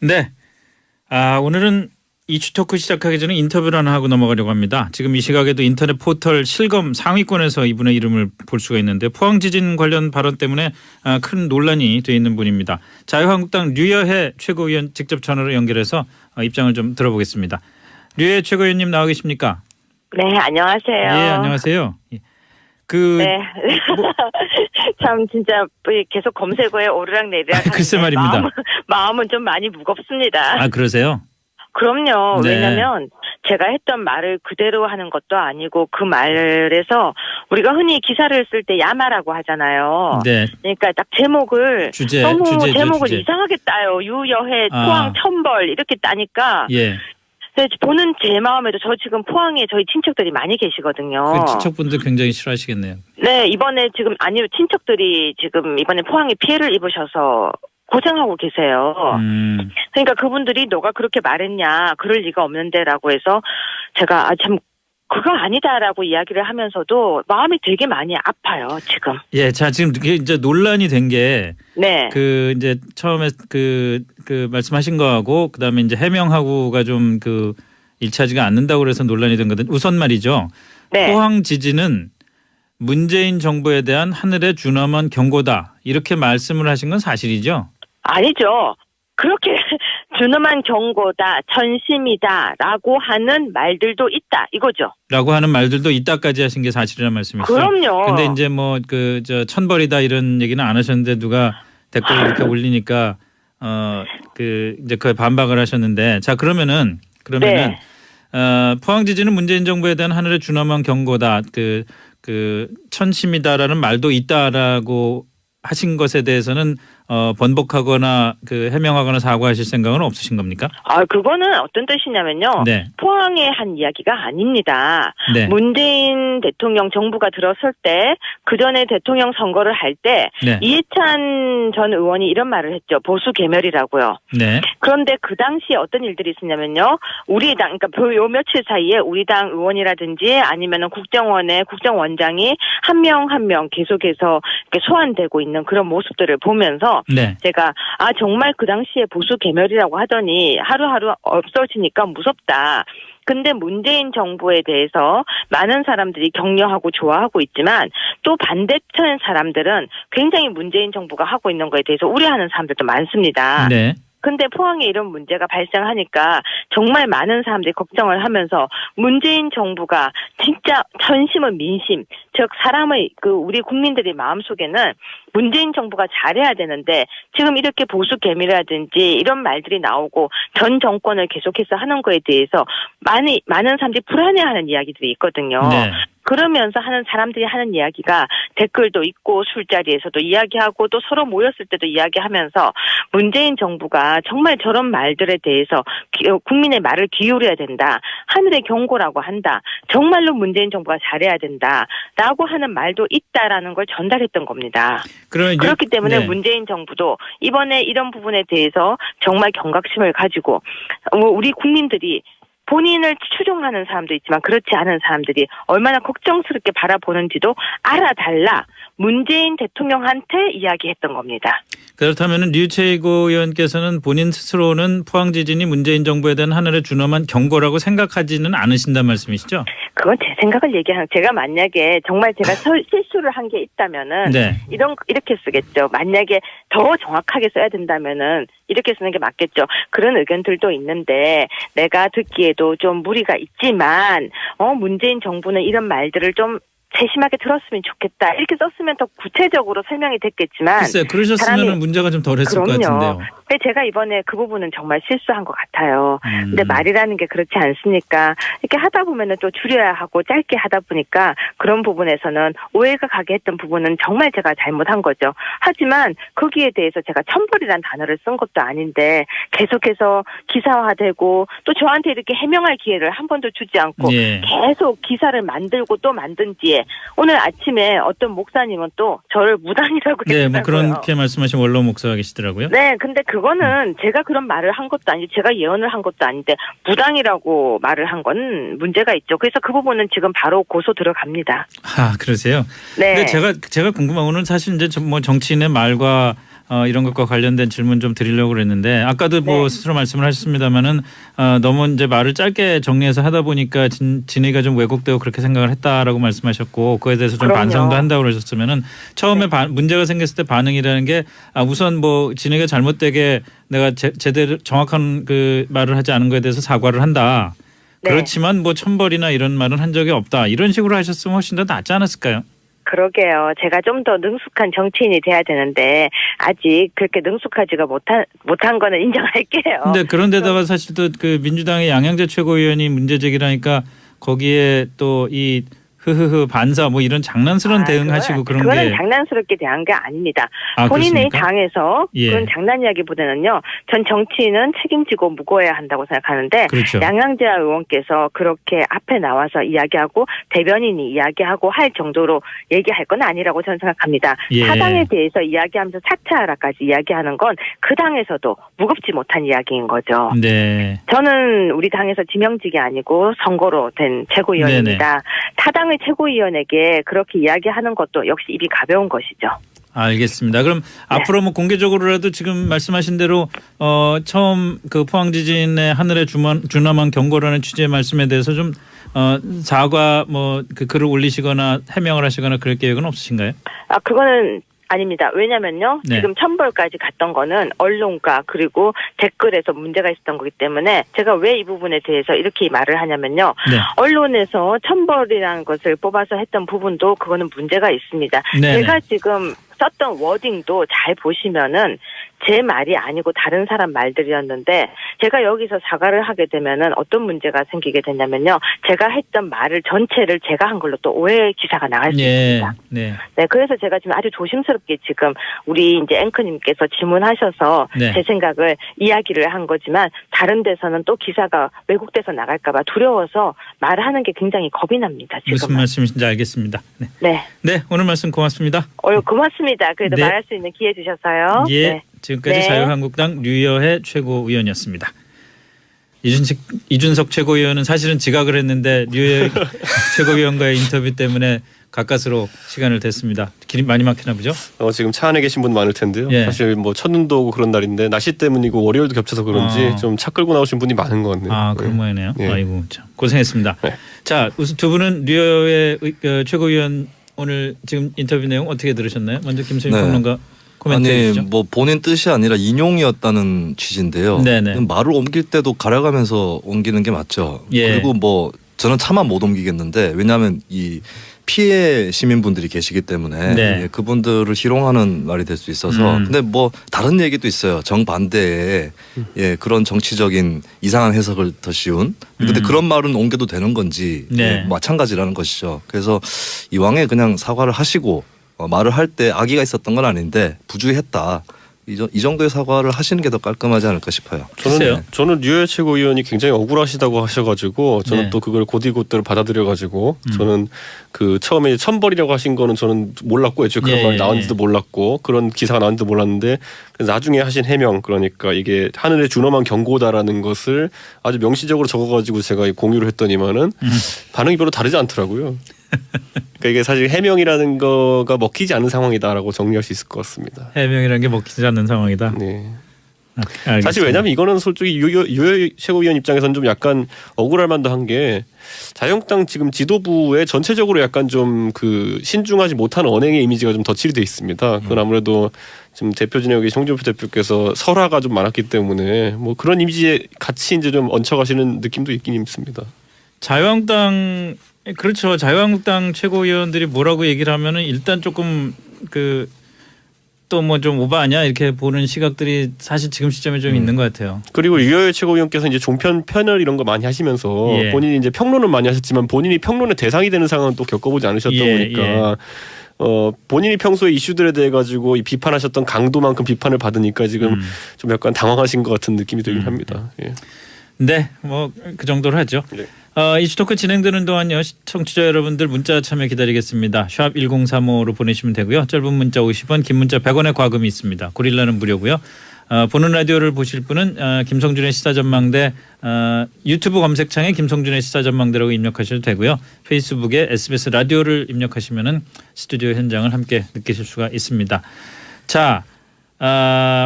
네. 오늘은 이슈 토크 시작하기 전에 인터뷰를 하나 하고 넘어가려고 합니다. 지금 이 시각에도 인터넷 포털 실검 상위권에서 이분의 이름을 볼 수가 있는데 포항 지진 관련 발언 때문에 큰 논란이 돼 있는 분입니다. 자유한국당 류여해 최고위원 직접 전화로 연결해서 입장을 좀 들어보겠습니다. 류여해 최고위원님 나와 계십니까? 네, 안녕하세요. 예, 안녕하세요. 네. 참 진짜 계속 검색어에 오르락내리락 글쎄 말입니다. 마음은 좀 많이 무겁습니다. 그러세요? 그럼요. 네. 왜냐하면 제가 했던 말을 그대로 하는 것도 아니고 그 말에서 우리가 흔히 기사를 쓸 때 야마라고 하잖아요. 네. 그러니까 딱 제목을 너무 제목을 이상하게 따요. 유여해 포항 천벌 이렇게 따니까 예. 보는 제 마음에도 저 지금 포항에 저희 친척들이 많이 계시거든요. 그 친척분들 굉장히 싫어하시겠네요. 네, 이번에 지금 친척들이 지금 이번에 포항에 피해를 입으셔서 고생하고 계세요. 그러니까 그분들이 너가 그렇게 말했냐, 그럴 리가 없는데라고 해서 제가 참 그거 아니다라고 이야기를 하면서도 마음이 되게 많이 아파요, 지금. 예, 자, 지금 이제 논란이 된 게 네. 이제 처음에 그 말씀하신 거하고 그다음에 이제 해명하고가 좀 일치하지가 않는다고 그래서 논란이 된 거든. 우선 말이죠. 네. 포항 지진은 문재인 정부에 대한 하늘의 준엄한 경고다. 이렇게 말씀을 하신 건 사실이죠? 아니죠. 그렇게 준엄한 경고다, 전심이다라고 하는 말들도 있다 이거죠. 라고 하는 말들도 있다까지 하신 게 사실이라는 말씀이시죠? 그럼요. 근데 이제 천벌이다 이런 얘기는 안 하셨는데 누가 댓글을 이렇게 올리니까 이제 그에 반박을 하셨는데 자 그러면은 네. 포항 지진은 문재인 정부에 대한 하늘의 준엄한 경고다. 천심이다라는 말도 있다라고 하신 것에 대해서는 번복하거나 해명하거나 사과하실 생각은 없으신 겁니까? 그거는 어떤 뜻이냐면요. 네. 포항에 한 이야기가 아닙니다. 네. 문재인 대통령 정부가 들어설 때 그전에 대통령 선거를 할 때 네. 이해찬 전 의원이 이런 말을 했죠. 보수 개멸이라고요. 네. 그런데 그 당시에 어떤 일들이 있었냐면요. 우리 당, 그러니까 요 며칠 사이에 우리 당 의원이라든지 아니면은 국정원의 국정원장이 한 명 한 명 계속해서 이렇게 소환되고 있는 그런 모습들을 보면서 네. 제가 정말 그 당시에 보수 개멸이라고 하더니 하루하루 없어지니까 무섭다. 근데 문재인 정부에 대해서 많은 사람들이 격려하고 좋아하고 있지만 또 반대편 사람들은 굉장히 문재인 정부가 하고 있는 거에 대해서 우려하는 사람들도 많습니다. 네. 근데 포항에 이런 문제가 발생하니까 정말 많은 사람들이 걱정을 하면서 문재인 정부가 진짜 전심은 민심, 즉 사람의 우리 국민들의 마음속에는 문재인 정부가 잘해야 되는데 지금 이렇게 보수 개미라든지 이런 말들이 나오고 전 정권을 계속해서 하는 거에 대해서 많은 사람들이 불안해하는 이야기들이 있거든요. 네. 그러면서 사람들이 하는 이야기가 댓글도 있고 술자리에서도 이야기하고 또 서로 모였을 때도 이야기하면서 문재인 정부가 정말 저런 말들에 대해서 국민의 말을 기울여야 된다. 하늘의 경고라고 한다. 정말로 문재인 정부가 잘해야 된다라고 하는 말도 있다라는 걸 전달했던 겁니다. 그렇기 때문에 네. 문재인 정부도 이번에 이런 부분에 대해서 정말 경각심을 가지고 우리 국민들이 본인을 추종하는 사람도 있지만 그렇지 않은 사람들이 얼마나 걱정스럽게 바라보는지도 알아달라 문재인 대통령한테 이야기했던 겁니다. 그렇다면 류 최고위원께서는 본인 스스로는 포항 지진이 문재인 정부에 대한 하늘의 준엄한 경고라고 생각하지는 않으신다는 말씀이시죠? 그건 제 생각을 얘기하는 제가 만약에 정말 제가 실수를 한 게 있다면은 네. 이렇게 쓰겠죠. 만약에 더 정확하게 써야 된다면은 이렇게 쓰는 게 맞겠죠. 그런 의견들도 있는데 내가 듣기에도 좀 무리가 있지만 문재인 정부는 이런 말들을 좀 세심하게 들었으면 좋겠다. 이렇게 썼으면 더 구체적으로 설명이 됐겠지만. 글쎄요. 그러셨으면 문제가 좀 덜했을 것 같은데요. 근데 제가 이번에 그 부분은 정말 실수한 것 같아요. 근데 말이라는 게 그렇지 않습니까? 이렇게 하다 보면은 또 줄여야 하고 짧게 하다 보니까 그런 부분에서는 오해가 가게 했던 부분은 정말 제가 잘못한 거죠. 하지만 거기에 대해서 제가 천벌이라는 단어를 쓴 것도 아닌데 계속해서 기사화되고 또 저한테 이렇게 해명할 기회를 한 번도 주지 않고 예. 계속 기사를 만들고 또 만든 뒤에 오늘 아침에 어떤 목사님은 또 저를 무당이라고 네, 했더라고요. 그렇게 말씀하신 원로 목사가 계시더라고요. 네, 근데 그거는 제가 그런 말을 한 것도 아니고 제가 예언을 한 것도 아닌데 무당이라고 말을 한 건 문제가 있죠. 그래서 그 부분은 지금 바로 고소 들어갑니다. 그러세요? 네. 근데 제가 궁금한 거는 사실 이제 정치인의 말과 이런 것과 관련된 질문 좀 드리려고 그랬는데 아까도 뭐 네. 스스로 말씀을 하셨습니다마는 너무 이제 말을 짧게 정리해서 하다 보니까 진위가 좀 왜곡되고 그렇게 생각을 했다라고 말씀하셨고 그에 대해서 좀 그럼요. 반성도 한다고 그러셨으면은 처음에 문제가 생겼을 때 반응이라는 게 우선 뭐 진위가 잘못되게 내가 제대로 정확한 그 말을 하지 않은 거에 대해서 사과를 한다. 네. 그렇지만 뭐 천벌이나 이런 말은 한 적이 없다. 이런 식으로 하셨으면 훨씬 더 낫지 않았을까요? 그러게요. 제가 좀 더 능숙한 정치인이 돼야 되는데 아직 그렇게 능숙하지가 못한 거는 인정할게요. 근데 그런데다가 사실 또 그 민주당의 양양재 최고위원이 문제 제기라니까 거기에 또 이 흐흐흐 반사 뭐 이런 장난스러운 대응하시고 그런 그거는 게 장난스럽게 대한 게 아닙니다. 아, 본인의 그렇습니까? 당에서 예. 그런 장난 이야기보다는요. 전 정치인은 책임지고 무거워야 한다고 생각하는데 그렇죠. 양양재 의원께서 그렇게 앞에 나와서 이야기하고 대변인이 이야기하고 할 정도로 얘기할 건 아니라고 저는 생각합니다. 예. 사당에 대해서 이야기하면서 사퇴하라까지 이야기하는 건 그 당에서도 무겁지 못한 이야기인 거죠. 네. 저는 우리 당에서 지명직이 아니고 선거로 된 최고위원입니다. 타당의 최고위원에게 그렇게 이야기하는 것도 역시 입이 가벼운 것이죠. 알겠습니다. 그럼 앞으로 뭐 공개적으로라도 지금 말씀하신 대로 처음 그 포항 지진의 하늘에 준엄한 경고라는 취지의 말씀에 대해서 좀 사과 뭐 그 글을 올리시거나 해명을 하시거나 그럴 계획은 없으신가요? 그거는 아닙니다. 왜냐면요. 네. 지금 천벌까지 갔던 거는 언론과 그리고 댓글에서 문제가 있었던 거기 때문에 제가 왜 이 부분에 대해서 이렇게 말을 하냐면요. 네. 언론에서 천벌이라는 것을 뽑아서 했던 부분도 그거는 문제가 있습니다. 네네. 제가 지금 썼던 워딩도 잘 보시면은 제 말이 아니고 다른 사람 말들이었는데 제가 여기서 사과를 하게 되면은 어떤 문제가 생기게 되냐면요. 제가 했던 말을 전체를 제가 한 걸로 또 오해 기사가 나갈 수 있습니다. 네. 네, 그래서 제가 지금 아주 조심스럽게 지금 우리 이제 앵커님께서 질문하셔서 네. 제 생각을 이야기를 한 거지만 다른 데서는 또 기사가 왜곡돼서 나갈까봐 두려워서 말하는 게 굉장히 겁이 납니다. 지금 무슨 말씀이신지 알겠습니다. 네. 네, 네, 오늘 말씀 고맙습니다. 고맙습니다. 그래도 네. 말할 수 있는 기회 주셔서요. 예, 네. 지금까지 네. 자유한국당 류여해 최고위원이었습니다. 이준석 최고위원은 사실은 지각을 했는데 류여해 최고위원과의 인터뷰 때문에 가까스로 시간을 댔습니다. 길이 많이 막히나 보죠? 지금 차 안에 계신 분 많을 텐데요. 예. 사실 뭐 첫눈도 오고 그런 날인데 날씨 때문이고 월요일도 겹쳐서 그런지 좀 차 끌고 나오신 분이 많은 것 같네요. 아, 그런 모양이네요. 예. 아이고 참 고생했습니다. 네. 자, 우선 두 분은 류여해 최고위원 오늘 지금 인터뷰 내용 어떻게 들으셨나요? 먼저 김수민 네. 평론가 코멘트 해주시죠. 뭐 본인 뜻이 아니라 인용이었다는 취지인데요. 네네. 말을 옮길 때도 가려가면서 옮기는 게 맞죠. 예. 그리고 뭐 저는 차마 못 옮기겠는데 왜냐하면 이 피해 시민분들이 계시기 때문에 네. 예, 그분들을 희롱하는 말이 될 수 있어서 근데 뭐 다른 얘기도 있어요. 정반대의 예, 그런 정치적인 이상한 해석을 더 씌운 근데 그런 말은 옮겨도 되는 건지 네. 예, 마찬가지라는 것이죠. 그래서 이왕에 그냥 사과를 하시고 말을 할 때 악의가 있었던 건 아닌데 부주의했다. 이 정도의 사과를 하시는 게 더 깔끔하지 않을까 싶어요. 글쎄요. 저는 류여해 최고위원이 굉장히 억울하시다고 하셔가지고 저는 네. 또 그걸 곧이곧대로 받아들여가지고 저는 그 처음에 천벌이라고 하신 거는 저는 몰랐고 애초에 그런 예, 말이 예, 나온지도 몰랐고 그런 기사가 나온지도 몰랐는데 그래서 나중에 하신 해명 그러니까 이게 하늘에 준엄한 경고다라는 것을 아주 명시적으로 적어가지고 제가 공유를 했더니만은 반응이 별로 다르지 않더라고요. 그러니까 이게 사실 해명이라는 거가 먹히지 않는 상황이다라고 정리할 수 있을 것 같습니다. 해명이라는 게 먹히지 않는 상황이다. 네. 알겠습니다. 사실 왜냐하면 이거는 솔직히 유여해 최고위원 입장에서는 좀 약간 억울할 만도 한 게 자유한국당 지금 지도부에 전체적으로 약간 좀 그 신중하지 못한 언행의 이미지가 좀 덧칠이 돼 있습니다. 그건 아무래도 지금 대표 진영의 홍준표 대표께서 설화가 좀 많았기 때문에 뭐 그런 이미지에 같이 이제 좀 얹혀가시는 느낌도 있긴 있습니다. 자유한국당 그렇죠. 자유한국당 최고위원들이 뭐라고 얘기를 하면은 일단 조금 그 또 뭐 좀 오버하냐 이렇게 보는 시각들이 사실 지금 시점에 좀 있는 것 같아요. 그리고 유여해 최고위원께서 이제 종편 패널 이런 거 많이 하시면서 예. 본인이 이제 평론은 많이 하셨지만 본인이 평론의 대상이 되는 상황은 또 겪어보지 않으셨다 예, 보니까 본인이 평소에 이슈들에 대해 가지고 이 비판하셨던 강도만큼 비판을 받으니까 지금 좀 약간 당황하신 것 같은 느낌이 들긴 합니다. 예. 네, 뭐 그 정도로 하죠. 네. 이슈토크 진행되는 동안요. 청취자 여러분들 문자 참여 기다리겠습니다. 샵 1035로 보내시면 되고요. 짧은 문자 50원, 긴 문자 100원의 과금이 있습니다. 고릴라는 무료고요. 보는 라디오를 보실 분은 김성준의 시사전망대 유튜브 검색창에 김성준의 시사전망대라고 입력하셔도 되고요. 페이스북에 SBS 라디오를 입력하시면은 스튜디오 현장을 함께 느끼실 수가 있습니다. 자,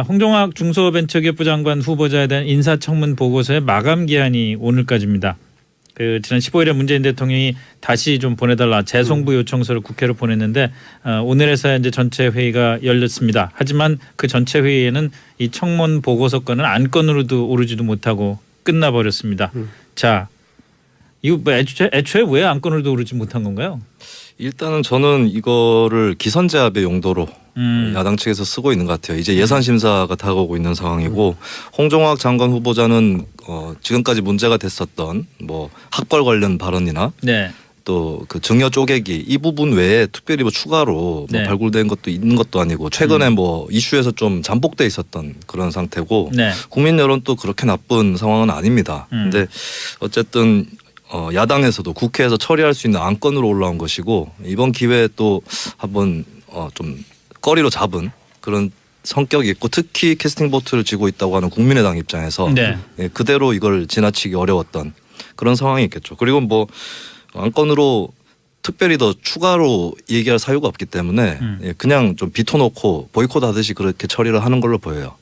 홍종학 중소벤처기업부 장관 후보자에 대한 인사청문 보고서의 마감 기한이 오늘까지입니다. 그 지난 15일에 문재인 대통령이 다시 좀 보내달라 재송부 요청서를 국회로 보냈는데 오늘에서야 이제 전체 회의가 열렸습니다. 하지만 그 전체 회의에는 이 청문 보고서 건은 안건으로도 오르지도 못하고 끝나버렸습니다. 자, 이거 뭐 애초에 왜 안건으로도 오르지 못한 건가요? 일단은 저는 이거를 기선제압의 용도로 야당 측에서 쓰고 있는 것 같아요. 이제 예산 심사가 다가오고 있는 상황이고 홍종학 장관 후보자는 지금까지 문제가 됐었던 뭐 학벌 관련 발언이나 네. 또 그 증여 쪼개기 이 부분 외에 특별히 뭐 추가로 네. 뭐 발굴된 것도 있는 것도 아니고 최근에 뭐 이슈에서 좀 잠복돼 있었던 그런 상태고 네. 국민 여론도 그렇게 나쁜 상황은 아닙니다. 근데 어쨌든 야당에서도 국회에서 처리할 수 있는 안건으로 올라온 것이고 이번 기회에 또 한번 좀 꺼리로 잡은 그런 성격이 있고 특히 캐스팅 보트를 쥐고 있다고 하는 국민의당 입장에서 네. 예, 그대로 이걸 지나치기 어려웠던 그런 상황이 있겠죠. 그리고 뭐 안건으로 특별히 더 추가로 얘기할 사유가 없기 때문에 예, 그냥 좀 비토놓고 보이콧하듯이 그렇게 처리를 하는 걸로 보여요.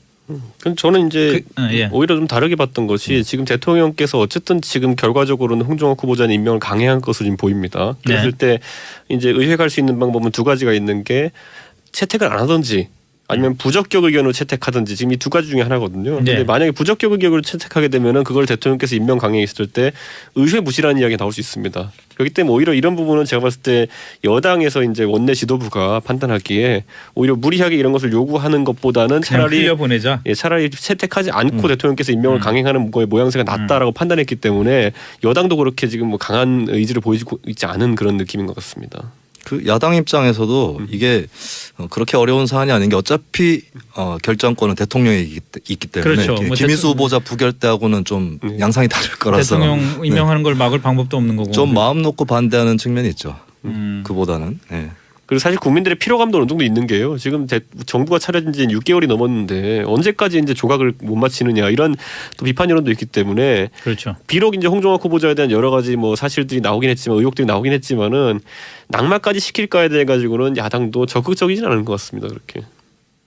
그럼 저는 이제 예. 오히려 좀 다르게 봤던 것이 지금 대통령께서 어쨌든 지금 결과적으로는 홍종학 후보자의 임명을 강행한 것으로 지금 보입니다. 그랬을 때 이제 의회 갈 수 있는 방법은 두 가지가 있는 게 채택을 안 하든지 아니면 부적격 의견으로 채택하든지 지금 이 두 가지 중에 하나거든요. 네. 근데 만약에 부적격 의견으로 채택하게 되면은 그걸 대통령께서 임명 강행했을 때 의회 무시라는 이야기가 나올 수 있습니다. 그렇기 때문에 오히려 이런 부분은 제가 봤을 때 여당에서 이제 원내 지도부가 판단하기에 오히려 무리하게 이런 것을 요구하는 것보다는 차라리 흘려보내자. 예, 차라리 채택하지 않고 대통령께서 임명을 강행하는 거의 모양새가 낫다라고 판단했기 때문에 여당도 그렇게 지금 뭐 강한 의지를 보이고 있지 않은 그런 느낌인 것 같습니다. 그 야당 입장에서도 이게 그렇게 어려운 사안이 아닌 게 어차피 결정권은 대통령이 있기 때문에 그렇죠. 뭐 김희수 후보자 부결 때하고는 좀 양상이 다를 거라서 대통령 임명하는 걸 막을 방법도 없는 거고. 좀 마음 놓고 반대하는 측면이 있죠. 음. 그보다는. 예. 그리고 사실 국민들의 피로감도 어느 정도 있는 게요. 지금 정부가 차려진 지 6개월이 넘었는데 언제까지 이제 조각을 못 맞히느냐 이런 또 비판 여론도 있기 때문에 그렇죠. 비록 이제 홍종학 후보자에 대한 여러 가지 뭐 사실들이 나오긴 했지만 의혹들이 나오긴 했지만은 낙마까지 시킬까에 대해 가지고는 야당도 적극적이진 않은 것 같습니다. 그렇게.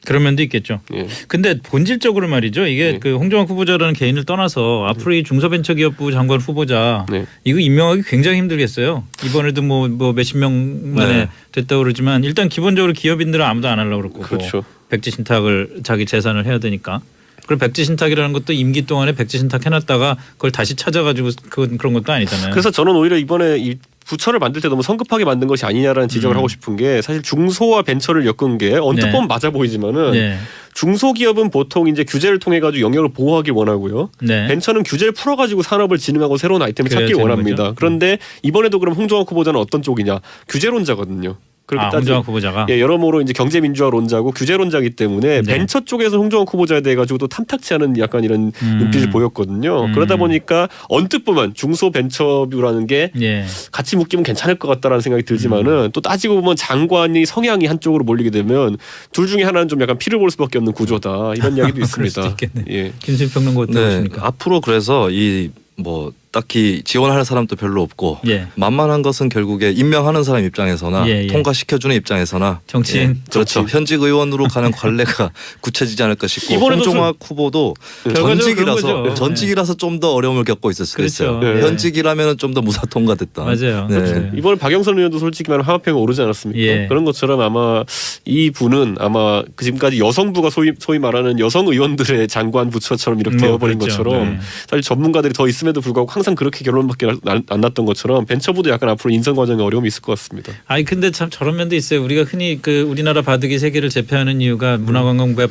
그런 면도 있겠죠. 예. 근데 본질적으로 말이죠. 이게 네. 그 홍종학 후보자라는 개인을 떠나서 앞으로 이 중소벤처기업부 장관 후보자 네. 이거 임명하기 굉장히 힘들겠어요. 이번에도 뭐 몇십 명 만에 네. 됐다고 그러지만 일단 기본적으로 기업인들은 아무도 안 하려고 그러고 그렇죠. 백지 신탁을 자기 재산을 해야 되니까. 그리고 백지 신탁이라는 것도 임기 동안에 백지 신탁 해놨다가 그걸 다시 찾아가지고 그런 것도 아니잖아요. 그래서 저는 오히려 이번에 이 부처를 만들 때 너무 성급하게 만든 것이 아니냐라는 지적을 하고 싶은 게 사실 중소와 벤처를 엮은 게 언뜻 네. 보면 맞아 보이지만은 네. 중소기업은 보통 이제 규제를 통해 가지고 영역을 보호하길 원하고요. 네. 벤처는 규제를 풀어가지고 산업을 진흥하고 새로운 아이템을 그래야 찾길 되는 원합니다. 거죠. 그런데 이번에도 그럼 홍종학 후보자는 어떤 쪽이냐? 규제론자거든요. 그렇게 홍종학 후보자가. 예, 여러모로 이제 경제민주화론자고 규제론자이기 때문에 네. 벤처 쪽에서 홍종학 후보자에 대해 가지고 또 탐탁치 않은 약간 이런 눈빛을 보였거든요. 그러다 보니까 언뜻 보면 중소벤처부라는 게 예. 같이 묶이면 괜찮을 것 같다라는 생각이 들지만은 또 따지고 보면 장관이 성향이 한쪽으로 몰리게 되면 둘 중에 하나는 좀 약간 피를 볼 수밖에 없는 구조다 이런 이야기도 그럴 수도 있습니다. 있겠네. 예. 김수희 평론가 어떻게 네. 보십니까? 앞으로 그래서 이 뭐 딱히 지원할 사람도 별로 없고 예. 만만한 것은 결국에 임명하는 사람 입장에서나 예, 예. 통과시켜주는 입장에서나 정치인. 예, 그렇죠. 정치인. 현직 의원으로 가는 관례가 굳혀지지 않을까 싶고 이번에도 홍종학 후보도 결과적으로 그런 거죠. 전직이라서 좀 더 어려움을 겪고 있을 수도 그렇죠. 있어요. 네. 현직이라면 좀 더 무사 통과됐다. 맞아요. 네. 그렇죠. 이번에 박영선 의원도 솔직히 말하면 하마평가 오르지 않았습니까? 예. 그런 것처럼 아마 이 분은 아마 그 지금까지 여성부가 소위 말하는 여성 의원들의 장관 부처처럼 이렇게 되어버린 그렇죠. 것처럼 네. 사실 전문가들이 더 있음에도 불구하고 항상 그렇게 결론밖에 안 났던 것처럼 벤처부도 약간 앞으로 인선 과정에 어려움이 있을 것 같습니다. 아니 근데 참 저런 면도 있어요. 우리가 흔히 그 우리나라 바둑이 세계를 제패하는 이유가 문화관광부에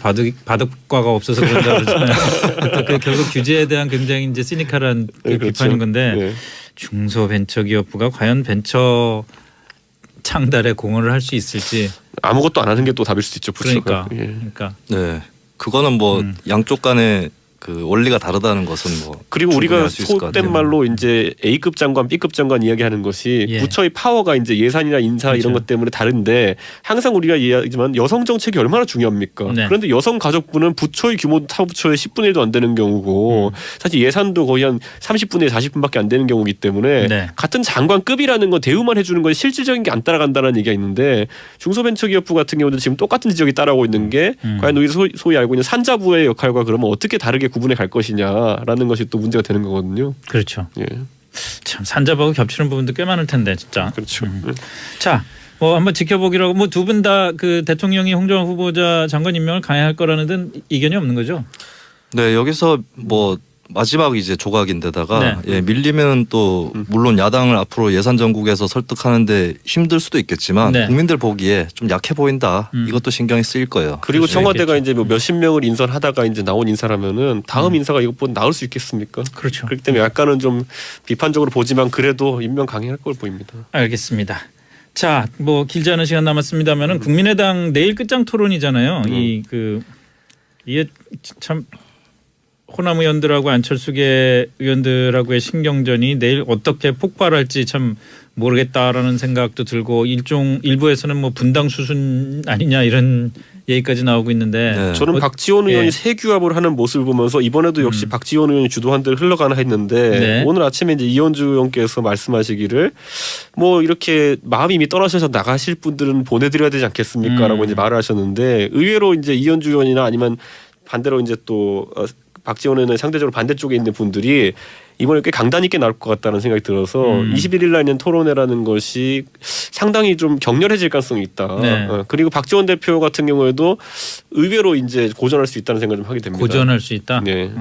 바둑과가 없어서 그런다 그러잖아요. 그 결국 규제에 대한 굉장히 이제 시니컬한 그 네, 그렇죠. 비판인 건데 네. 중소벤처기업부가 과연 벤처 창달에 공헌을 할 수 있을지. 아무것도 안 하는 게 또 답일 수도 있죠. 부처가. 그러니까. 예. 그러니까. 네, 그거는 뭐 양쪽 간에 그 원리가 다르다는 것은 뭐 그리고 충분히 우리가 알수 있을 것 소된 같아요. 말로 이제 A급 장관, B급 장관 이야기하는 것이 예. 부처의 파워가 이제 예산이나 인사 그렇죠. 이런 것 때문에 다른데 항상 우리가 이야기하지만 여성 정책이 얼마나 중요합니까? 네. 그런데 여성가족부는 부처의 규모 타부처의 10분의 1도 안 되는 경우고 사실 예산도 거의 한 30분의 40분밖에 안 되는 경우이기 때문에 네. 같은 장관급이라는 건 대우만 해주는 건 실질적인 게 안 따라간다는 얘기가 있는데 중소벤처기업부 같은 경우도 지금 똑같은 지적이 따라오고 있는 게 과연 우리 소위 알고 있는 산자부의 역할과 그러면 어떻게 다르게 구분해 갈 것이냐라는 것이 또 문제가 되는 거거든요. 그렇죠. 예, 참 산자하고 겹치는 부분도 꽤 많을 텐데 진짜. 그렇죠. 자, 뭐 한번 지켜보기로 하고 뭐 두 분 다 그 대통령이 홍정화 후보자 장관 임명을 강행할 거라는 든 이견이 없는 거죠? 네, 여기서 뭐 마지막 이제 조각인데다가 네. 예, 밀리면 또 물론 야당을 앞으로 예산 전국에서 설득하는데 힘들 수도 있겠지만 네. 국민들 보기에 좀 약해 보인다. 이것도 신경이 쓰일 거예요. 그리고 그럴 수 청와대가 있겠죠. 이제 뭐 몇십 명을 인선하다가 이제 나온 인사라면은 다음 인사가 이것보다 나을 수 있겠습니까? 그렇죠. 그렇기 때문에 약간은 좀 비판적으로 보지만 그래도 임명 강행할 걸 보입니다. 알겠습니다. 자, 뭐 길지 않은 시간 남았습니다만은 국민의당 내일 끝장 토론이잖아요. 이게 참 호남 의원들하고 안철수계 의원들하고의 신경전이 내일 어떻게 폭발할지 참 모르겠다라는 생각도 들고 일부에서는 뭐 분당 수순 아니냐 이런 얘기까지 나오고 있는데 네. 저는 박지원 의원이 예. 세규합을 하는 모습을 보면서 이번에도 역시 박지원 의원이 주도한 대로 흘러가나 했는데 네. 오늘 아침에 이제 이현주 의원께서 말씀하시기를 뭐 이렇게 마음이 이미 떠나셔서 나가실 분들은 보내드려야 되지 않겠습니까라고 이제 말을 하셨는데 의외로 이제 이현주 의원이나 아니면 반대로 이제 또 박지원 의원은 상대적으로 반대쪽에 있는 분들이 이번에 꽤 강단 있게 나올 것 같다는 생각이 들어서 21일 날 있는 토론회라는 것이 상당히 좀 격렬해질 가능성이 있다. 네. 그리고 박지원 대표 같은 경우에도 의외로 이제 고전할 수 있다는 생각을 좀 하게 됩니다. 고전할 수 있다. 네.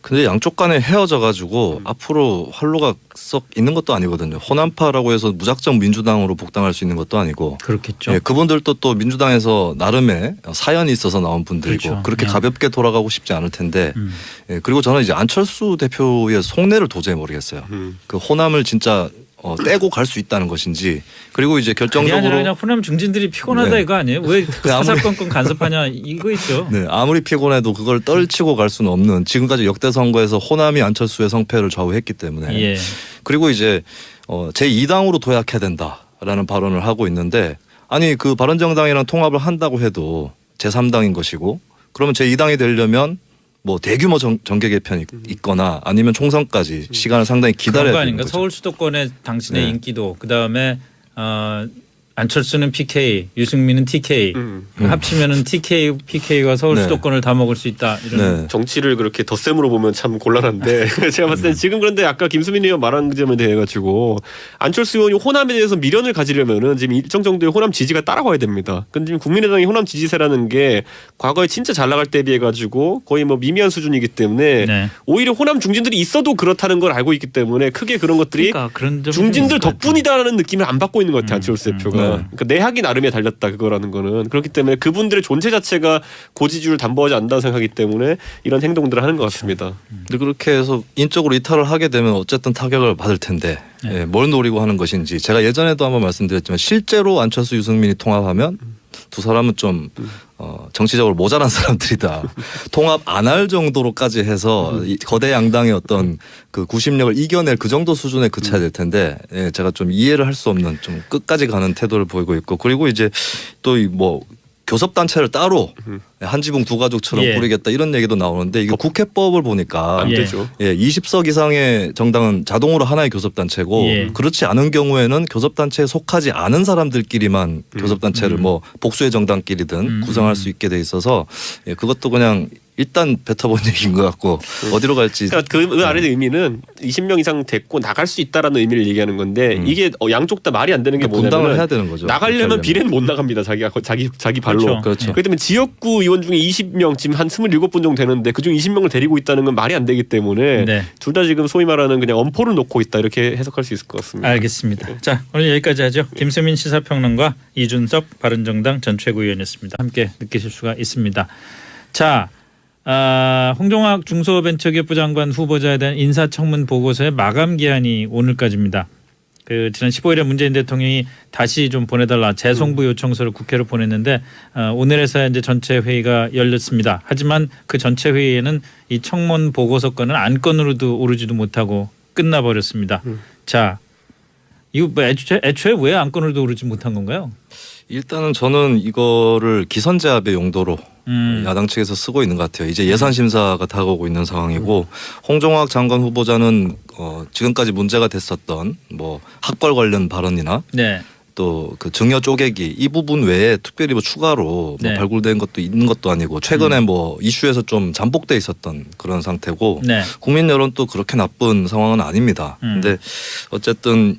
근데 양쪽 간에 헤어져 가지고 앞으로 활로가 썩 있는 것도 아니거든요. 호남파라고 해서 무작정 민주당으로 복당할 수 있는 것도 아니고. 그렇겠죠. 예, 그분들도 또 민주당에서 나름의 사연이 있어서 나온 분들이고 그렇죠. 그렇게 네. 가볍게 돌아가고 싶지 않을 텐데 예, 그리고 저는 이제 안철수 대표의 속내를 도저히 모르겠어요. 그 호남을 진짜 떼고 갈 수 있다는 것인지 그리고 이제 그게 아니라 결정적으로 그냥 호남 중진들이 피곤하다 네. 이거 아니에요? 왜 아무리- 사사건건 간섭하냐 이거 있죠. 네, 아무리 피곤해도 그걸 떨치고 갈 수는 없는 지금까지 역대 선거에서 호남이 안철수의 성패를 좌우했기 때문에 예. 그리고 이제 제2당으로 도약해야 된다라는 발언을 하고 있는데 아니 그 바른정당이랑 통합을 한다고 해도 제3당인 것이고 그러면 제2당이 되려면 뭐 대규모 정계 개편이 있거나 아니면 총선까지 시간을 상당히 그런 기다려야 거 되는 아닌가? 거죠. 서울 수도권의 당신의 네. 인기도 그다음에 안철수는 PK, 유승민은 TK 합치면은 TK, PK가 서울 네. 수도권을 다 먹을 수 있다 이런. 네. 정치를 그렇게 덧셈으로 보면 참 곤란한데 제가 봤을 때 지금 그런데 아까 김수민 의원 말한 점에 대해 가지고 안철수 의원이 호남에 대해서 미련을 가지려면은 지금 일정 정도의 호남 지지가 따라와야 됩니다. 근데 지금 국민의당이 호남 지지세라는 게 과거에 진짜 잘 나갈 때 비해 가지고 거의 뭐 미미한 수준이기 때문에 네. 오히려 호남 중진들이 있어도 그렇다는 걸 알고 있기 때문에 크게 그런 것들이 그러니까 그런 점이 중진들 좀 있을 것 덕분이다라는 느낌을 안 받고 있는 것 같아요. 안철수 대표가. 네. 그러니까 내학이 나름에 달렸다 그거라는 거는 그렇기 때문에 그분들의 존재 자체가 고지주를 담보하지 않는다는 생각이기 때문에 이런 행동들을 하는 것 같습니다. 근데 그렇게 해서 인적으로 이탈을 하게 되면 어쨌든 타격을 받을 텐데 네. 예, 뭘 노리고 하는 것인지 제가 예전에도 한번 말씀드렸지만 실제로 안철수 유승민이 통합하면 두 사람은 좀 정치적으로 모자란 사람들이다. 통합 안 할 정도로까지 해서 이 거대 양당의 어떤 그 구심력을 이겨낼 그 정도 수준에 그쳐야 될 텐데 예, 제가 좀 이해를 할 수 없는 좀 끝까지 가는 태도를 보이고 있고 그리고 이제 또 뭐 교섭단체를 따로 한 지붕 두 가족처럼 예. 꾸리겠다 이런 얘기도 나오는데 이거 국회법을 보니까 안 예. 되죠. 예, 20석 이상의 정당은 자동으로 하나의 교섭단체고 예. 그렇지 않은 경우에는 교섭단체에 속하지 않은 사람들끼리만 교섭단체를 뭐 복수의 정당끼리든 구성할 수 있게 돼 있어서 예, 그것도 그냥 일단 뱉어본 얘기인 것 같고 어디로 갈지 그러니까 그 안에 의미는 20명 이상 됐고 나갈 수 있다라는 의미를 얘기하는 건데 이게 양쪽 다 말이 안 되는 게 분당을 뭐냐면 해야 되는 거죠. 나가려면 비례는 못 나갑니다. 자기 발로. 그렇죠. 그렇죠. 그렇기 때문에 지역구 의원 중에 20명 지금 한 27분 정도 되는데 그중 20명을 데리고 있다는 건 말이 안 되기 때문에 네. 둘 다 지금 소위 말하는 그냥 엄포를 놓고 있다 이렇게 해석할 수 있을 것 같습니다. 알겠습니다. 자 오늘 여기까지 하죠. 김수민 시사평론가 이준석 바른정당 전 최고위원이었습니다. 함께 느끼실 수가 있습니다. 자 홍종학 중소벤처기업부 장관 후보자에 대한 인사청문 보고서의 마감 기한이 오늘까지입니다. 그 지난 15일에 문재인 대통령이 다시 좀 보내달라 재송부 요청서를 국회로 보냈는데 오늘에서야 이제 전체 회의가 열렸습니다. 하지만 그 전체 회의에는 이 청문 보고서 건은 안건으로도 오르지도 못하고 끝나버렸습니다. 자, 이거 뭐 애초에 왜 안건으로도 오르지 못한 건가요? 일단은 저는 이거를 기선제압의 용도로 야당 측에서 쓰고 있는 것 같아요. 이제 예산 심사가 다가오고 있는 상황이고 홍종학 장관 후보자는 지금까지 문제가 됐었던 뭐 학벌 관련 발언이나 네. 또 그 증여 쪼개기 이 부분 외에 특별히 뭐 추가로 네. 뭐 발굴된 것도 있는 것도 아니고 최근에 뭐 이슈에서 좀 잠복돼 있었던 그런 상태고 네. 국민 여론도 그렇게 나쁜 상황은 아닙니다. 근데 어쨌든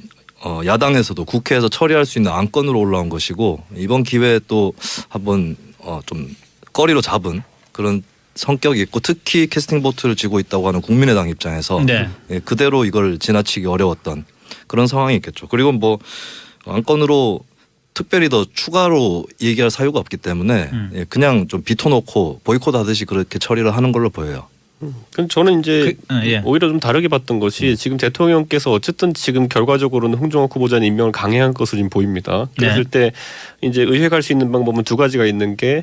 야당에서도 국회에서 처리할 수 있는 안건으로 올라온 것이고 이번 기회에 또 한번 좀 거리로 잡은 그런 성격이 있고 특히 캐스팅 보트를 쥐고 있다고 하는 국민의당 입장에서 네. 그대로 이걸 지나치기 어려웠던 그런 상황이 있겠죠. 그리고 뭐 안건으로 특별히 더 추가로 얘기할 사유가 없기 때문에 그냥 좀 비토놓고 보이콧 하듯이 그렇게 처리를 하는 걸로 보여요. 그럼 저는 이제 예. 오히려 좀 다르게 봤던 것이 지금 대통령께서 어쨌든 지금 결과적으로는 홍종학 후보자는 임명을 강행한 것으로 지금 보입니다. 그랬을 때 이제 의회 갈 수 있는 방법은 두 가지가 있는 게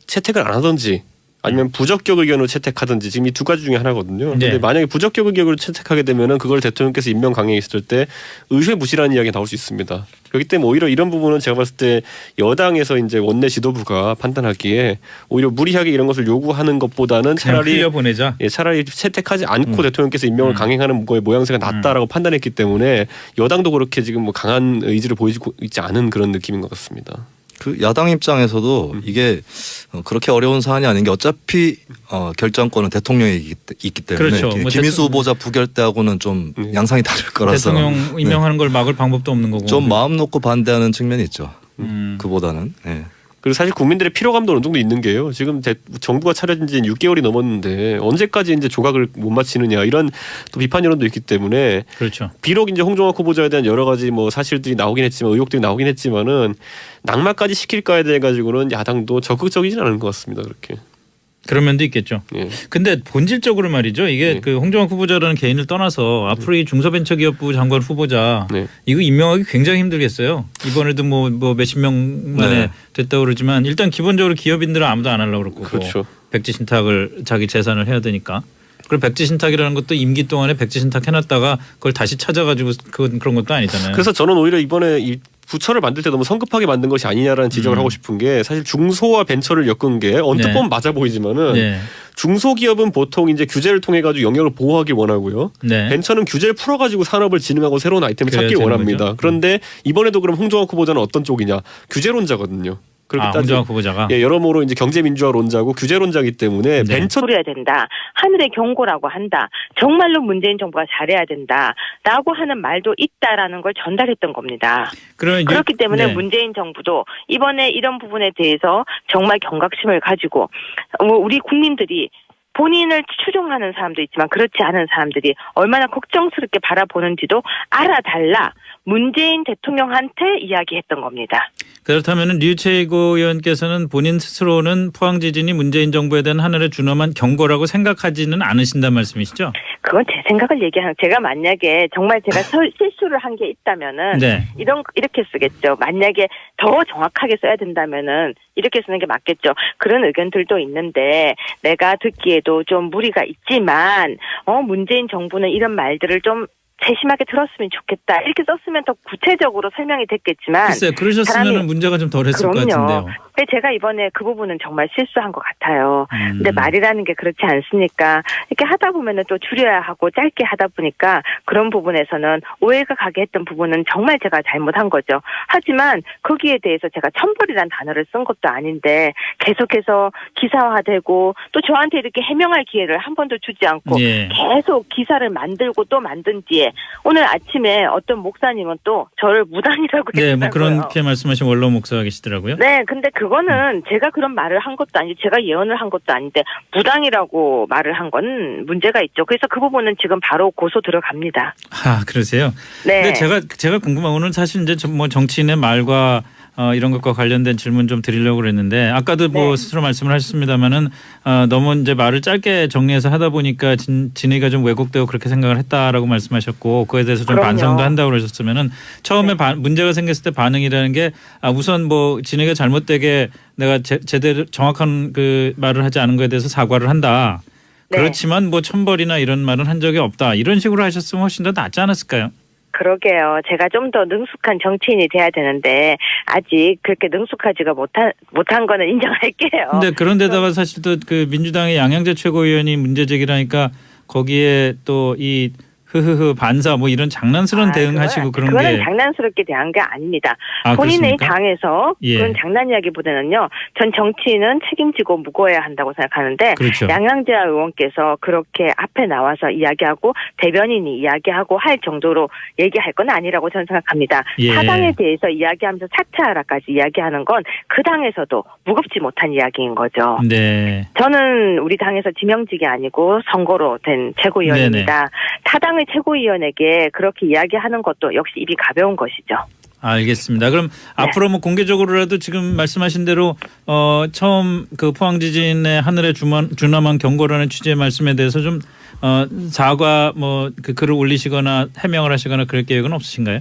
채택을 안 하든지 아니면 부적격 의견으로 채택하든지 지금 이 두 가지 중에 하나거든요. 네. 근데 만약에 부적격 의견으로 채택하게 되면은 그걸 대통령께서 임명 강행했을 때 의회 무시라는 이야기가 나올 수 있습니다. 그렇기 때문에 오히려 이런 부분은 제가 봤을 때 여당에서 이제 원내 지도부가 판단하기에 오히려 무리하게 이런 것을 요구하는 것보다는 차라리 흘려보내자. 차라리 채택하지 않고 대통령께서 임명을 강행하는 거의 모양새가 낫다라고 판단했기 때문에 여당도 그렇게 지금 뭐 강한 의지를 보이고 있지 않은 그런 느낌인 것 같습니다. 그 야당 입장에서도 이게 그렇게 어려운 사안이 아닌 게 어차피 결정권은 대통령이 있기 때문에 그렇죠. 뭐 김희수 후보자 부결 때하고는 좀 양상이 다를 거라서 대통령 임명하는 걸 막을 방법도 없는 거고. 좀 마음 놓고 반대하는 측면이 있죠. 그보다는. 네. 그리고 사실 국민들의 피로감도 어느 정도 있는 게요. 지금 정부가 차려진 지 6개월이 넘었는데 언제까지 이제 조각을 못 맞히느냐 이런 또 비판 여론도 있기 때문에 그렇죠. 비록 이제 홍종학 후보자에 대한 여러 가지 뭐 사실들이 나오긴 했지만 의혹들이 나오긴 했지만은 낙마까지 시킬까에 대해 가지고는 야당도 적극적이진 않은 것 같습니다. 그렇게. 그런 면도 있겠죠. 예. 근데 본질적으로 말이죠. 이게 그 홍종학 후보자라는 개인을 떠나서 앞으로 이 중소벤처기업부 장관 후보자 네. 이거 임명하기 굉장히 힘들겠어요. 이번에도 뭐 몇십 명 만에 네. 됐다고 그러지만 일단 기본적으로 기업인들은 아무도 안 하려고 그러고 그렇죠. 백지 신탁을 자기 재산을 해야 되니까. 그리고 백지 신탁이라는 것도 임기 동안에 백지 신탁 해놨다가 그걸 다시 찾아가지고 그런 것도 아니잖아요. 그래서 저는 오히려 이번에 이 부처를 만들 때 너무 성급하게 만든 것이 아니냐라는 지적을 하고 싶은 게 사실 중소와 벤처를 엮은 게 언뜻 네. 보면 맞아 보이지만은 네. 중소기업은 보통 이제 규제를 통해 가지고 영역을 보호하기 원하고요. 네. 벤처는 규제를 풀어가지고 산업을 진흥하고 새로운 아이템을 그래야 찾기 되는 원합니다. 거죠. 그런데 이번에도 그럼 홍종학 후보자는 어떤 쪽이냐? 규제론자거든요. 그렇게 홍종학 후보자가. 예, 여러모로 이제 경제민주화론자고 규제론자이기 때문에 네. 벤처 소리해야 된다. 하늘의 경고라고 한다. 정말로 문재인 정부가 잘해야 된다라고 하는 말도 있다라는 걸 전달했던 겁니다. 그렇기 때문에 네. 문재인 정부도 이번에 이런 부분에 대해서 정말 경각심을 가지고 우리 국민들이 본인을 추종하는 사람도 있지만 그렇지 않은 사람들이 얼마나 걱정스럽게 바라보는지도 알아달라. 문재인 대통령한테 이야기했던 겁니다. 그렇다면 류채고 의원께서는 본인 스스로는 포항 지진이 문재인 정부에 대한 하늘의 준엄한 경고라고 생각하지는 않으신다는 말씀이시죠? 그건 제 생각을 얘기하는 제가 만약에 정말 제가 실수를 한 게 있다면은 네. 이렇게 쓰겠죠. 만약에 더 정확하게 써야 된다면은 이렇게 쓰는 게 맞겠죠. 그런 의견들도 있는데 내가 듣기에도 좀 무리가 있지만 문재인 정부는 이런 말들을 좀 세심하게 들었으면 좋겠다. 이렇게 썼으면 더 구체적으로 설명이 됐겠지만 글쎄요. 그러셨으면 문제가 좀 덜했을 것 같은데요. 근데 제가 이번에 그 부분은 정말 실수한 것 같아요. 근데 말이라는 게 그렇지 않습니까? 이렇게 하다 보면은 또 줄여야 하고 짧게 하다 보니까 그런 부분에서는 오해가 가게 했던 부분은 정말 제가 잘못한 거죠. 하지만 거기에 대해서 제가 천벌이란 단어를 쓴 것도 아닌데 계속해서 기사화되고 또 저한테 이렇게 해명할 기회를 한 번도 주지 않고 예. 계속 기사를 만들고 또 만든 뒤에 오늘 아침에 어떤 목사님은 또 저를 무당이라고 네, 뭐 했더라고요. 그렇게 말씀하신 원로 목사가 계시더라고요. 네, 근데 그거는 제가 그런 말을 한 것도 아니고 제가 예언을 한 것도 아닌데 무당이라고 말을 한 건 문제가 있죠. 그래서 그 부분은 지금 바로 고소 들어갑니다. 아, 그러세요? 네. 근데 제가 궁금한 거는 사실 이제 뭐 정치인의 말과 이런 것과 관련된 질문 좀 드리려고 그랬는데 아까도 뭐 네. 스스로 말씀을 하셨습니다마는 너무 이제 말을 짧게 정리해서 하다 보니까 진위가 좀 왜곡되고 그렇게 생각을 했다라고 말씀하셨고 그에 대해서 좀 그럼요. 반성도 한다고 그러셨으면은 처음에 문제가 생겼을 때 반응이라는 게 우선 뭐 진위가 잘못되게 내가 제대로 정확한 그 말을 하지 않은 거에 대해서 사과를 한다. 네. 그렇지만 뭐 천벌이나 이런 말은 한 적이 없다. 이런 식으로 하셨으면 훨씬 더 낫지 않았을까요? 그러게요. 제가 좀 더 능숙한 정치인이 돼야 되는데 아직 그렇게 능숙하지가 못한 거는 인정할게요. 근데 그런데다가 사실 또 그 민주당의 양양재 최고위원이 문제 제기를 하니까 거기에 또 이 흐흐흐 반사 뭐 이런 장난스러운 대응하시고 그런 그거는 게 장난스럽게 대한 게 아닙니다. 아, 본인의 그렇습니까? 당에서 예. 그런 장난이야기보다는요. 전 정치인은 책임지고 무거워야 한다고 생각하는데 그렇죠. 양양재 의원께서 그렇게 앞에 나와서 이야기하고 대변인이 이야기하고 할 정도로 얘기할 건 아니라고 저는 생각합니다. 예. 사당에 대해서 이야기하면서 사퇴하라까지 이야기하는 건 그 당에서도 무겁지 못한 이야기인 거죠. 네. 저는 우리 당에서 지명직이 아니고 선거로 된 최고위원입니다. 타당의 최고위원에게 그렇게 이야기하는 것도 역시 입이 가벼운 것이죠. 알겠습니다. 그럼 앞으로 뭐 공개적으로라도 지금 말씀하신 대로 처음 그 포항 지진의 하늘에 준엄한 경고라는 취지의 말씀에 대해서 좀 사과 뭐 그 글을 올리시거나 해명을 하시거나 그럴 계획은 없으신가요?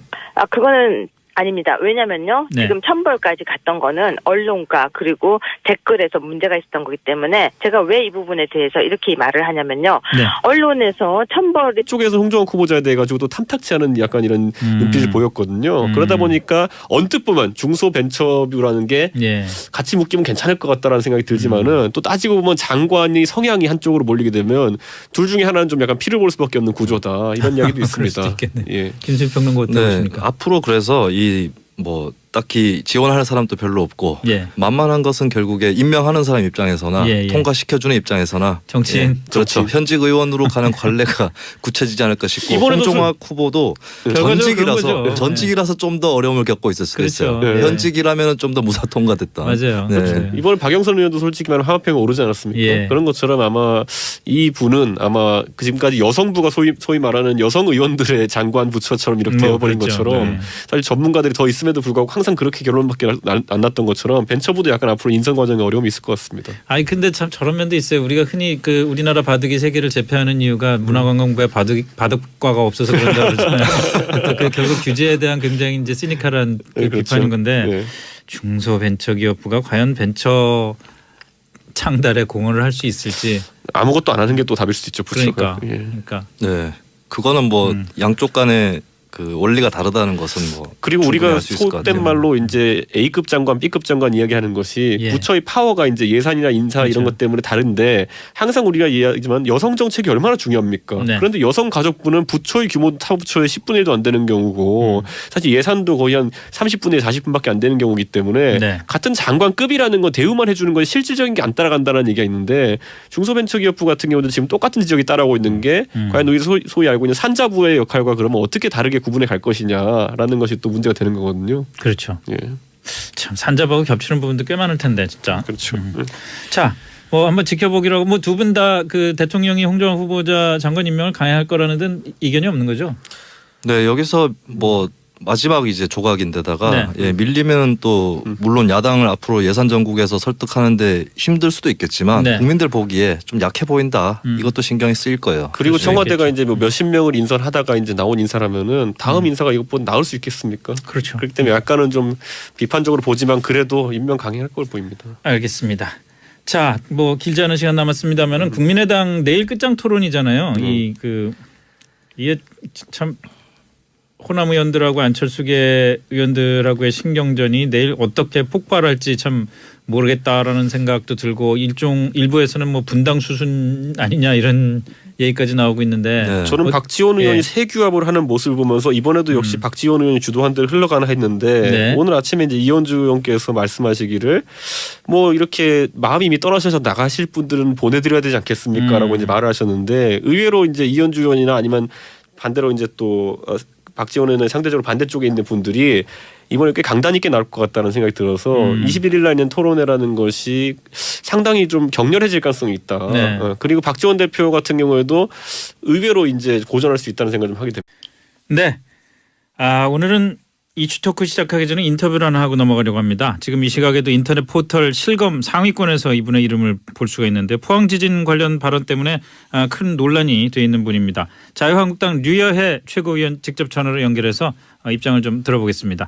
그거는 아닙니다. 왜냐면요. 네. 지금 천벌까지 갔던 거는 언론과 그리고 댓글에서 문제가 있었던 거기 때문에 제가 왜 이 부분에 대해서 이렇게 말을 하냐면요. 네. 언론에서 천벌이 쪽에서 홍정원 후보자에 대해 가지고 또 탐탁치 않은 약간 이런 눈빛을 보였거든요. 그러다 보니까 언뜻 보면 중소벤처뷰라는 게 예. 같이 묶이면 괜찮을 것 같다라는 생각이 들지만은 또 따지고 보면 장관이 성향이 한쪽으로 몰리게 되면 둘 중에 하나는 좀 약간 피를 볼 수밖에 없는 구조다 이런 이야기도 그럴 수도 있습니다. 있겠네. 예. 김수희 평론가 어떻게 네, 보십니까? 앞으로 그래서 이 뭐 딱히 지원할 사람도 별로 없고 예. 만만한 것은 결국에 임명하는 사람 입장에서나 예, 예. 통과시켜주는 입장에서나 정치인. 예, 그렇죠. 현직 의원으로 가는 관례가 굳혀지지 않을까 싶고 이번에도 홍종학 후보도 결과적으로 그런 거죠. 전직이라서 좀 더 어려움을 겪고 있을 수도 그렇죠. 있어요. 네. 현직이라면 좀 더 무사 통과됐다. 맞아요. 네. 그렇죠. 이번에 박영선 의원도 솔직히 말하면 화합회가 오르지 않았습니까? 예. 그런 것처럼 아마 이 분은 아마 그 지금까지 여성부가 소위 말하는 여성 의원들의 장관 부처처럼 이렇게 되어버린 그렇죠. 것처럼 네. 사실 전문가들이 더 있음에도 불구하고 항상 그렇게 결론밖에 안 났던 것처럼 벤처부도 약간 앞으로 인선 과정에 어려움이 있을 것 같습니다. 아니 근데 참 저런 면도 있어요. 우리가 흔히 그 우리나라 바둑이 세계를 제패하는 이유가 문화관광부에 바둑과가 없어서 그런다 그러잖아요. 그 결국 규제에 대한 굉장히 이제 시니컬한 그 네, 그렇죠. 비판인 건데 네. 중소벤처기업부가 과연 벤처 창달에 공헌을 할 수 있을지. 아무것도 안 하는 게 또 답일 수도 있죠. 부처가. 그러니까. 예. 그러니까. 네, 그거는 뭐 양쪽 간에 그 원리가 다르다는 것은 뭐 그리고 충분히 우리가 알수 있을 것 속된 같아요. 말로 이제 A급 장관, B급 장관 이야기하는 것이 예. 부처의 파워가 이제 예산이나 인사 그렇죠. 이런 것 때문에 다른데 항상 우리가 이야기하지만 여성 정책이 얼마나 중요합니까? 네. 그런데 여성가족부는 부처의 규모 타부처의 10분의 1도 안 되는 경우고 사실 예산도 거의 한 30분의 40분밖에 안 되는 경우이기 때문에 네. 같은 장관급이라는 건 대우만 해주는 건 실질적인 게 안 따라간다는 얘기가 있는데 중소벤처기업부 같은 경우도 지금 똑같은 지적이 따라오고 있는 게 과연 우리 소위 알고 있는 산자부의 역할과 그러면 어떻게 다르게 구분해 갈 것이냐라는 것이 또 문제가 되는 거거든요. 그렇죠. 예, 참 산자하고 겹치는 부분도 꽤 많을 텐데 진짜. 그렇죠. 자, 뭐 한번 지켜보기로 하고 뭐 두 분 다 그 대통령이 홍정학 후보자 장관 임명을 강행할 거라는 데는 이견이 없는 거죠. 네, 여기서 뭐 마지막 이제 조각인데다가 네. 예, 밀리면 또 물론 야당을 앞으로 예산 전국에서 설득하는데 힘들 수도 있겠지만 네. 국민들 보기에 좀 약해 보인다. 이것도 신경이 쓰일 거예요. 그리고 그렇죠. 청와대가 이제 뭐 몇십 명을 인선하다가 이제 나온 인사라면은 다음 인사가 이것보다 나을 수 있겠습니까? 그렇죠. 그렇기 때문에 약간은 좀 비판적으로 보지만 그래도 임명 강행할 걸 보입니다. 알겠습니다. 자, 뭐 길지 않은 시간 남았습니다만은 국민의당 내일 끝장 토론이잖아요. 이게 참 호남 의원들하고 안철수계 의원들하고의 신경전이 내일 어떻게 폭발할지 참 모르겠다라는 생각도 들고 일부에서는 뭐 분당 수순 아니냐 이런 얘기까지 나오고 있는데 네. 저는 박지원 의원이 예. 세규합을 하는 모습을 보면서 이번에도 역시 박지원 의원이 주도한 대로 흘러가나 했는데 네. 오늘 아침에 이제 이현주 의원께서 말씀하시기를 뭐 이렇게 마음이 이미 떨어져서 나가실 분들은 보내드려야 되지 않겠습니까라고 이제 말을 하셨는데 의외로 이제 이현주 의원이나 아니면 반대로 이제 또 박지원 의원의 상대적으로 반대쪽에 있는 분들이 이번에 꽤 강단 있게 나올 것 같다는 생각이 들어서 21일 날 있는 토론회라는 것이 상당히 좀 격렬해질 가능성이 있다. 네. 그리고 박지원 대표 같은 경우에도 의외로 이제 고전할 수 있다는 생각을 좀 하게 됩니다. 네. 오늘은 이슈 토크 시작하기 전에 인터뷰를 하나 하고 넘어가려고 합니다. 지금 이 시각에도 인터넷 포털 실검 상위권에서 이분의 이름을 볼 수가 있는데 포항 지진 관련 발언 때문에 큰 논란이 돼 있는 분입니다. 자유한국당 류여해 최고위원 직접 전화로 연결해서 입장을 좀 들어보겠습니다.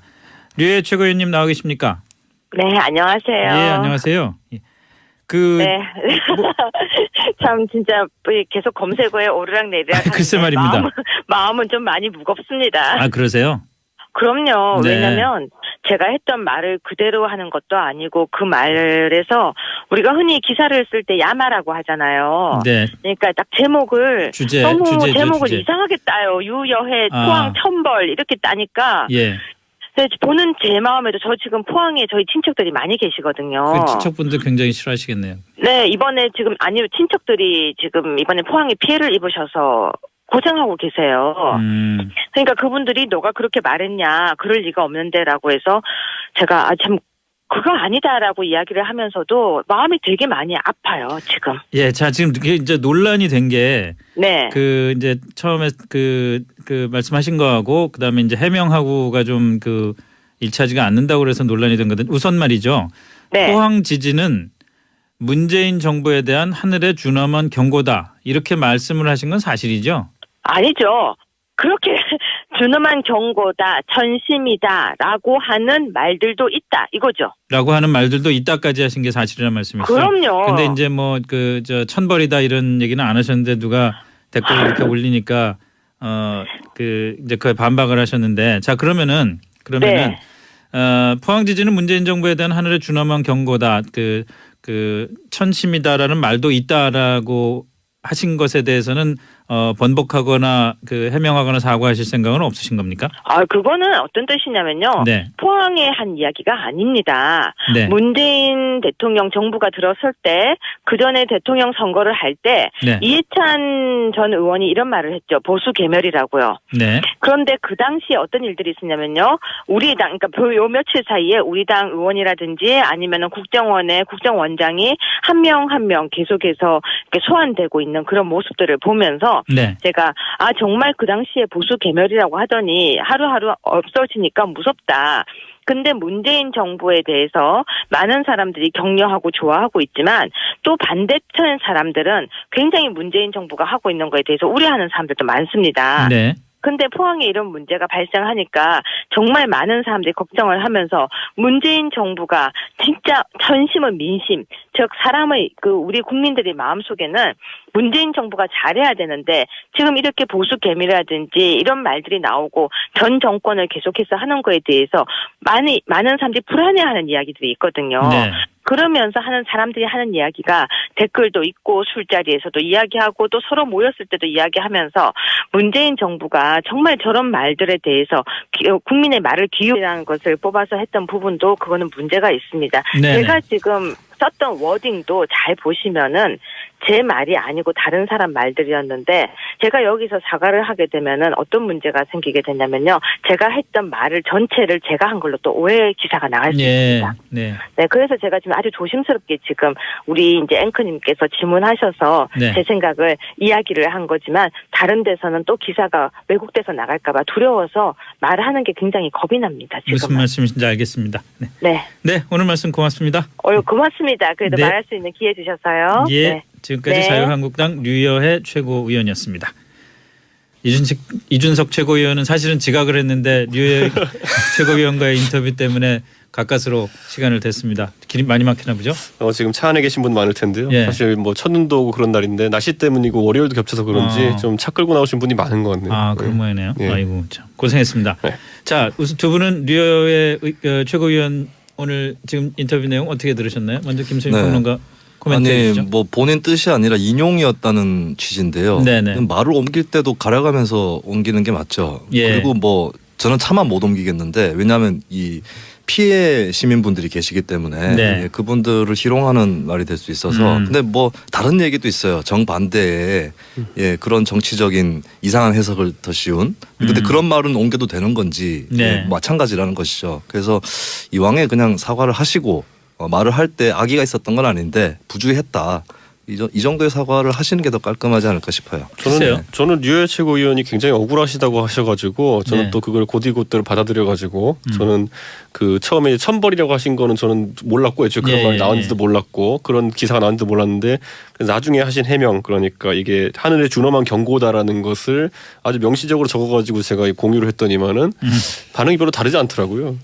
류여해 최고위원님 나와 계십니까? 네, 안녕하세요. 예, 안녕하세요. 네. 참 진짜 계속 검색어에 오르락내리락 글쎄 말입니다. 마음은 좀 많이 무겁습니다. 아, 그러세요? 그럼요. 네. 왜냐하면 제가 했던 말을 그대로 하는 것도 아니고 그 말에서 우리가 흔히 기사를 쓸 때 야마라고 하잖아요. 네. 그러니까 딱 제목을 너무 제목을 이상하게 따요. 유여해 포항 천벌 이렇게 따니까 예. 보는 제 마음에도 저 지금 포항에 저희 친척들이 많이 계시거든요. 그 친척분들 굉장히 싫어하시겠네요. 네, 이번에 지금 친척들이 지금 이번에 포항에 피해를 입으셔서 고생하고 계세요. 그러니까 그분들이 너가 그렇게 말했냐, 그럴 리가 없는데라고 해서 제가 참 그거 아니다라고 이야기를 하면서도 마음이 되게 많이 아파요, 지금. 예, 자 지금 이제 논란이 된 게 네. 그 이제 처음에 그 말씀하신 거하고 그다음에 이제 해명하고가 좀 그 일치하지가 않는다고 그래서 논란이 된 거든. 우선 말이죠. 네. 포항 지진은 문재인 정부에 대한 하늘의 준엄한 경고다. 이렇게 말씀을 하신 건 사실이죠? 아니죠. 그렇게 준엄한 경고다, 전심이다라고 하는 말들도 있다 이거죠. 라고 하는 말들도 이따까지 하신 게 사실이라는 말씀이시죠? 그럼요. 근데 이제 뭐 저 천벌이다 이런 얘기는 안 하셨는데 누가 댓글 이렇게 올리니까 이제 그에 반박을 하셨는데 자 그러면은 네. 포항 지진은 문재인 정부에 대한 하늘의 준엄한 경고다. 그 천심이다라는 말도 있다라고 하신 것에 대해서는 번복하거나 해명하거나 사과하실 생각은 없으신 겁니까? 그거는 어떤 뜻이냐면요. 네. 포항의 한 이야기가 아닙니다. 네. 문재인 대통령 정부가 들어설 때 그전에 대통령 선거를 할 때 네. 이해찬 전 의원이 이런 말을 했죠. 보수 개멸이라고요. 네. 그런데 그 당시에 어떤 일들이 있었냐면요. 우리 당, 그러니까 요 며칠 사이에 우리 당 의원이라든지 아니면은 국정원의 국정원장이 한 명 한 명 계속해서 이렇게 소환되고 있는 그런 모습들을 보면서 네. 제가 정말 그 당시에 보수 개멸이라고 하더니 하루하루 없어지니까 무섭다. 근데 문재인 정부에 대해서 많은 사람들이 격려하고 좋아하고 있지만 또 반대편 사람들은 굉장히 문재인 정부가 하고 있는 거에 대해서 우려하는 사람들도 많습니다. 네. 근데 포항에 이런 문제가 발생하니까 정말 많은 사람들이 걱정을 하면서 문재인 정부가 진짜 전심은 민심, 즉 사람의 우리 국민들의 마음속에는 문재인 정부가 잘해야 되는데 지금 이렇게 보수 개미라든지 이런 말들이 나오고 전 정권을 계속해서 하는 거에 대해서 많은 사람들이 불안해하는 이야기들이 있거든요. 네. 그러면서 하는 사람들이 하는 이야기가 댓글도 있고 술자리에서도 이야기하고 또 서로 모였을 때도 이야기하면서 문재인 정부가 정말 저런 말들에 대해서 국민의 말을 기울이라는 것을 뽑아서 했던 부분도 그거는 문제가 있습니다. 네네. 제가 지금 썼던 워딩도 잘 보시면은 제 말이 아니고 다른 사람 말들이었는데 제가 여기서 사과를 하게 되면은 어떤 문제가 생기게 되냐면요. 제가 했던 말을 전체를 제가 한 걸로 또 오해 기사가 나갈 수 있습니다. 네. 네, 그래서 제가 지금 아주 조심스럽게 지금 우리 이제 앵커님께서 질문하셔서 네. 제 생각을 이야기를 한 거지만 다른 데서는 또 기사가 왜곡돼서 나갈까봐 두려워서 말하는 게 굉장히 겁이 납니다. 지금은. 무슨 말씀이신지 알겠습니다. 네. 네. 네, 오늘 말씀 고맙습니다. 고맙습니다. 그래도 네. 말할 수 있는 기회 주셔서요. 예. 네. 지금까지 네. 자유한국당 류여해 최고위원이었습니다. 이준석 최고위원은 사실은 지각을 했는데 류여해 최고위원과의 인터뷰 때문에 가까스로 시간을 댔습니다. 길이 많이 막히나 보죠? 지금 차 안에 계신 분 많을 텐데요. 예. 사실 뭐 첫눈도 오고 그런 날인데 날씨 때문이고 월요일도 겹쳐서 그런지 좀 차 끌고 나오신 분이 많은 것 같네요. 그런 모양이네요. 예. 아이고 참 고생했습니다. 네. 자, 우선 두 분은 류여해 최고위원 오늘 지금 인터뷰 내용 어떻게 들으셨나요? 먼저 김수민 평론가 코멘트 해주시죠. 뭐 본인 뜻이 아니라 인용이었다는 취지인데요. 네네. 말을 옮길 때도 가려가면서 옮기는 게 맞죠. 예. 그리고 뭐 저는 차마 못 옮기겠는데 왜냐하면 이 피해 시민분들이 계시기 때문에 네. 예, 그분들을 희롱하는 말이 될 수 있어서 근데 뭐 다른 얘기도 있어요. 정반대의 예, 그런 정치적인 이상한 해석을 더 쉬운 근데 그런 말은 옮겨도 되는 건지 네. 예, 마찬가지라는 것이죠. 그래서 이왕에 그냥 사과를 하시고 말을 할 때 악의가 있었던 건 아닌데 부주의했다. 이 정도의 사과를 하시는 게 더 깔끔하지 않을까 싶어요. 글쎄요. 저는 류호열 최고위원이 굉장히 억울하시다고 하셔가지고 저는 네. 또 그걸 곧이곧대로 받아들여가지고 저는 그 처음에 천벌이라고 하신 거는 저는 몰랐고 애초에 그런 예, 말이 예, 나왔는지도 몰랐고 그런 기사가 나왔는지도 몰랐는데 나중에 하신 해명 그러니까 이게 하늘에 준엄한 경고다라는 것을 아주 명시적으로 적어가지고 제가 공유를 했더니만은 반응이 별로 다르지 않더라고요.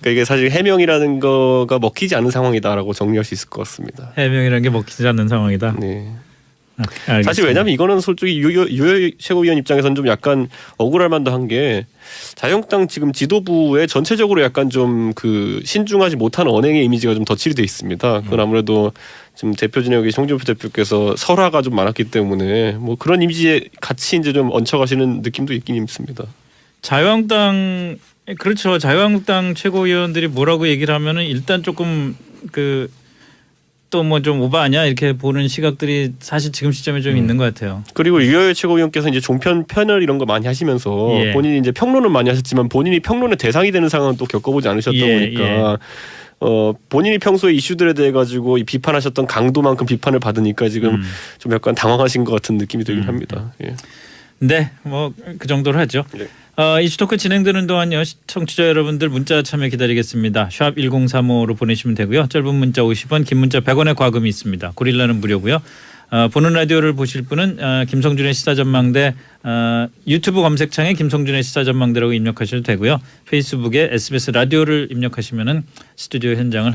그러니까 이게 사실 해명이라는 거가 먹히지 않는 상황이다라고 정리할 수 있을 것 같습니다. 해명이라는 게 먹히지 않는 상황이다. 네. 알겠습니다. 사실 왜냐하면 이거는 솔직히 유효 최고위원 입장에서는 좀 약간 억울할 만도 한 게 자유한국당 지금 지도부에 전체적으로 약간 좀 그 신중하지 못한 언행의 이미지가 좀 덧칠이 돼 있습니다. 그건 아무래도 지금 대표 진영의 홍준표 대표께서 설화가 좀 많았기 때문에 뭐 그런 이미지에 같이 이제 좀 얹혀가시는 느낌도 있긴 있습니다. 자유한국당 그렇죠. 자유한국당 최고위원들이 뭐라고 얘기를 하면은 일단 조금 그 또 뭐 좀 오버하냐 이렇게 보는 시각들이 사실 지금 시점에 좀 있는 것 같아요. 그리고 유효 최고위원께서 이제 종편 패널 이런 거 많이 하시면서 예. 본인이 이제 평론은 많이 하셨지만 본인이 평론의 대상이 되는 상황은 또 겪어보지 않으셨다 예, 보니까 본인이 평소에 이슈들에 대해 가지고 이 비판하셨던 강도만큼 비판을 받으니까 지금 좀 약간 당황하신 것 같은 느낌이 들긴 합니다. 예. 네, 뭐 그 정도로 하죠. 네. 이슈토크 진행되는 동안요. 청취자 여러분들 문자 참여 기다리겠습니다. 샵 1035로 보내시면 되고요. 짧은 문자 50원, 긴 문자 100원의 과금이 있습니다. 고릴라는 무료고요. 보는 라디오를 보실 분은 김성준의 시사전망대 유튜브 검색창에 김성준의 시사전망대라고 입력하셔도 되고요. 페이스북에 SBS 라디오를 입력하시면은 스튜디오 현장을